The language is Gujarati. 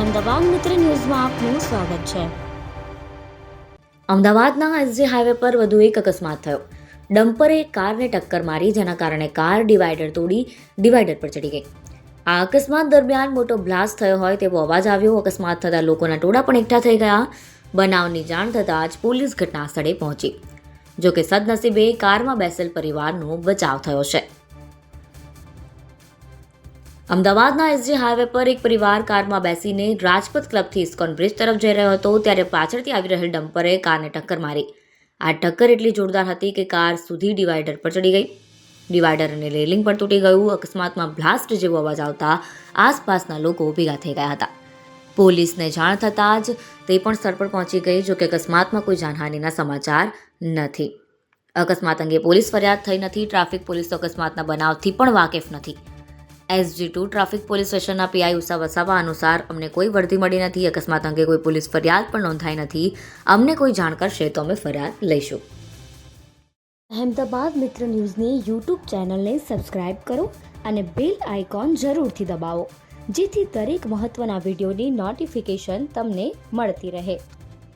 અમદાવાદ મિત્ર ન્યૂઝમાં આપનું સ્વાગત છે। અમદાવાદના એસજી હાઈવે પર વધુ એક અકસ્માત થયો। ડમ્પરે કારને ટક્કર મારી, જેના કારણે કાર ડિવાઈડર તોડી ડિવાઈડર પર ચડી ગઈ। આ અકસ્માત દરમિયાન મોટો બ્લાસ્ટ થયો હોય તેવો અવાજ આવ્યો। અકસ્માત થતાં લોકોના ટોળા પણ એકઠા થઈ ગયા। બનાવની જાણ થતાં જ પોલીસ ઘટના સ્થળે પહોંચી। જોકે સદનસીબે કારમાં બેસેલ પરિવારનો બચાવ થયો છે। અમદાવાદના એસજી હાઈવે પર એક પરિવાર કારમાં બેસીને રાજપથ ક્લબથી ઇસ્કોન બ્રિજ તરફ જઈ રહ્યો હતો, ત્યારે પાછળથી આવી રહેલ ડમ્પરે કારને ટક્કર મારી। આ ટક્કર એટલી જોરદાર હતી કે કાર સીધી ડિવાઈડર પર ચડી ગઈ। ડિવાઈડર અને રેલિંગ પણ તૂટી ગયું। અકસ્માતમાં બ્લાસ્ટ જેવો અવાજ આવતા આસપાસના લોકો ભેગા થઈ ગયા હતા। પોલીસને જાણ થતાં જ તે પણ સ્થળ પર પહોંચી ગઈ। જોકે અકસ્માતમાં કોઈ જાનહાનિના સમાચાર નથી। અકસ્માત અંગે પોલીસ ફરિયાદ થઈ નથી। ટ્રાફિક પોલીસ અકસ્માતના બનાવથી પણ વાકેફ નથી। SG2 ટ્રાફિક પોલીસ સ્ટેશનના પીઆઈ ઉષા વસાવા અનુસાર અમને કોઈ વર્દી મળી નથી। અકસ્માત અંગે કોઈ પોલીસ ફરિયાદ પણ નોંધાઈ નથી। અમને કોઈ જાણ કરશે તો અમે ફરિયાદ લઈશું। અહેમદાબાદ મિત્ર ન્યૂઝની યુટ્યુબ ચેનલને સબસ્ક્રાઇબ કરો અને બેલ આઇકોન જરૂરથી દબાવો, જેથી દરેક મહત્ત્વના વિડીયોની નોટિફિકેશન તમને મળતી રહે।